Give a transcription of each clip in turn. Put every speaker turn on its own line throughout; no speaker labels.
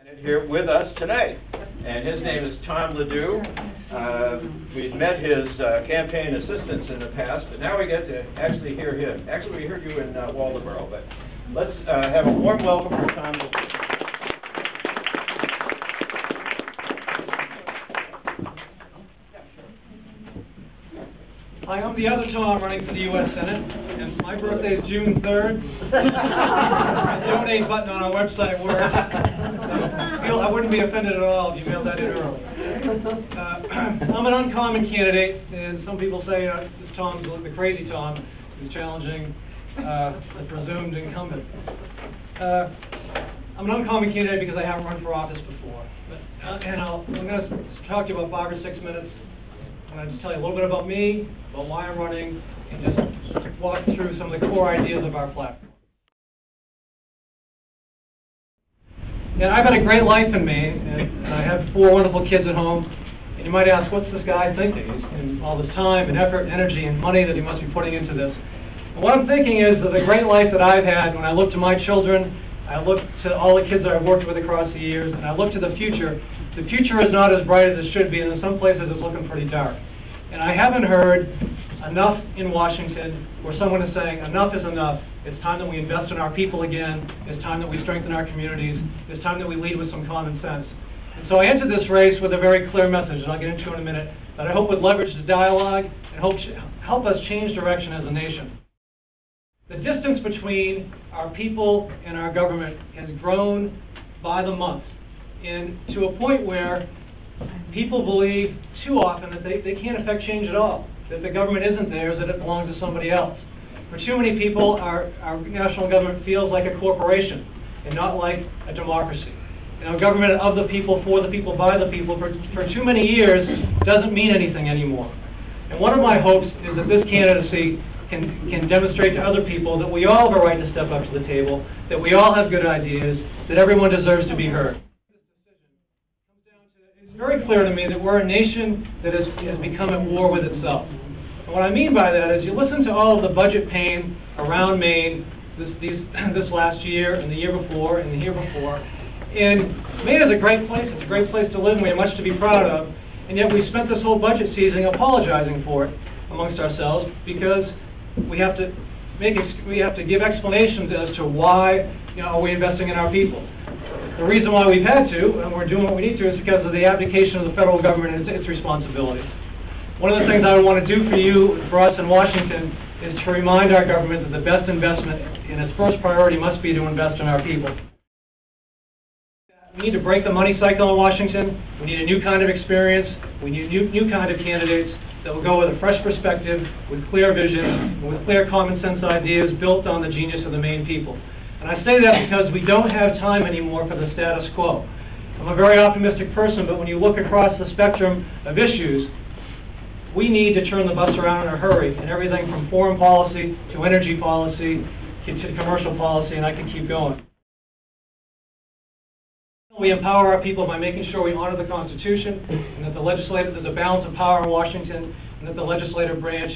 Here with us tonight, and his name is Tom Ledue. We've met his campaign assistants in the past, but now we get to actually hear him. Actually, we heard you in Waldoboro, but let's have a warm welcome for Tom Ledue.
Hi, I'm the other Tom running for the U.S. Senate, and my birthday is June 3rd. The donate button on our website works. I wouldn't be offended at all if you mailed that in early. I'm an uncommon candidate, and some people say this Tom's the crazy Tom who's challenging the presumed incumbent. I'm an uncommon candidate because I haven't run for office before. I'm going to talk to you about 5 or 6 minutes. I'm going to just tell you a little bit about me, about why I'm running, and just walk through some of the core ideas of our platform. And I've had a great life in Maine, and I have 4 wonderful kids at home. And you might ask, what's this guy thinking? And all this time and effort and energy and money that he must be putting into this. And what I'm thinking is that the great life that I've had, when I look to my children, I look to all the kids that I've worked with across the years, and I look to the future is not as bright as it should be, and in some places it's looking pretty dark. And I haven't heard enough in Washington where someone is saying enough is enough. It's time that we invest in our people again. It's time that we strengthen our communities. It's time that we lead with some common sense. And so I entered this race with a very clear message, and I'll get into in a minute, that I hope would leverage the dialogue and help us change direction as a nation. The distance between our people and our government has grown by the month, and to a point where people believe too often that they can't affect change at all, that the government isn't theirs, that it belongs to somebody else. For too many people, our national government feels like a corporation and not like a democracy. You know, government of the people, for the people, by the people, for too many years doesn't mean anything anymore. And one of my hopes is that this candidacy can demonstrate to other people that we all have a right to step up to the table, that we all have good ideas, that everyone deserves to be heard. It's very clear to me that we're a nation that has become at war with itself. And what I mean by that is you listen to all of the budget pain around Maine this last year and the year before and the year before. And Maine is a great place. It's a great place to live, and we have much to be proud of. And yet we spent this whole budget season apologizing for it amongst ourselves because we have to give explanations as to why are we investing in our people. The reason why we've had to, and we're doing what we need to, is because of the abdication of the federal government and its responsibilities. One of the things I would want to do for us in Washington, is to remind our government that the best investment and its first priority must be to invest in our people. We need to break the money cycle in Washington. We need a new kind of experience. We need new kind of candidates that will go with a fresh perspective, with clear vision, with clear common sense ideas built on the genius of the Maine people. And I say that because we don't have time anymore for the status quo. I'm a very optimistic person, but when you look across the spectrum of issues, we need to turn the bus around in a hurry, and everything from foreign policy to energy policy to commercial policy, and I can keep going. We empower our people by making sure we honor the Constitution, and that there's a balance of power in Washington, and that the legislative branch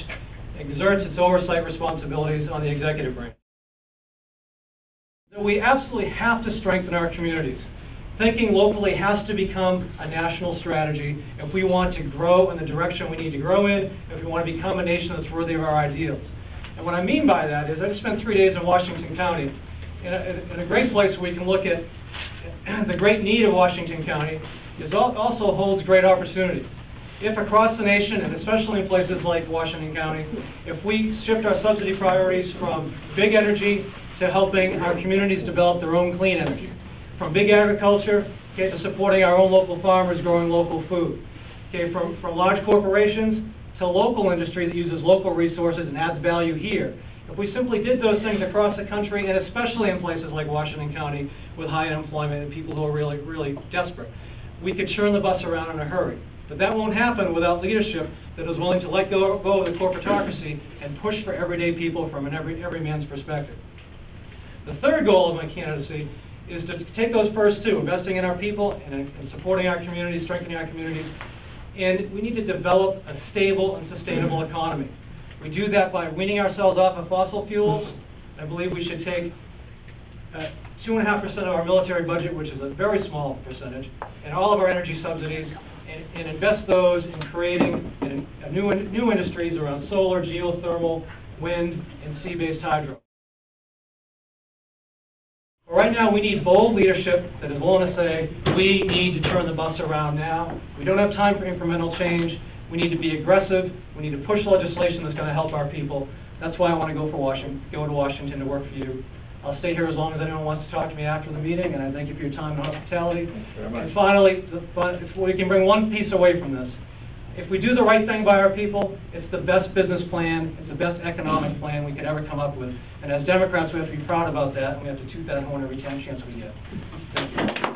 exerts its oversight responsibilities on the executive branch. We absolutely have to strengthen our communities. Thinking locally has to become a national strategy if we want to grow in the direction we need to grow in, if we want to become a nation that's worthy of our ideals. And what I mean by that is I just spent 3 days in Washington County, in a great place where we can look at the great need of Washington County also holds great opportunity. If across the nation, and especially in places like Washington County, if we shift our subsidy priorities from big energy to helping our communities develop their own clean energy, from big agriculture to supporting our own local farmers growing local food, from large corporations to local industry that uses local resources and adds value here. If we simply did those things across the country, and especially in places like Washington County with high unemployment and people who are really, really desperate, we could churn the bus around in a hurry. But that won't happen without leadership that is willing to let go of the corporatocracy and push for everyday people from an every man's perspective. The third goal of my candidacy is to take those first two, investing in our people and supporting our communities, strengthening our communities, and we need to develop a stable and sustainable economy. We do that by weaning ourselves off of fossil fuels. I believe we should take 2.5% of our military budget, which is a very small percentage, and all of our energy subsidies, and invest those in creating new industries around solar, geothermal, wind, and sea-based hydro. Right now, we need bold leadership that is willing to say, we need to turn the bus around now. We don't have time for incremental change. We need to be aggressive. We need to push legislation that's going to help our people. That's why I want to go to Washington to work for you. I'll stay here as long as anyone wants to talk to me after the meeting, and I thank you for your time and hospitality. And finally, if we can bring one piece away from this, if we do the right thing by our people, it's the best business plan, it's the best economic plan we could ever come up with. And as Democrats, we have to be proud about that, and we have to toot that horn every chance we get. Thank you.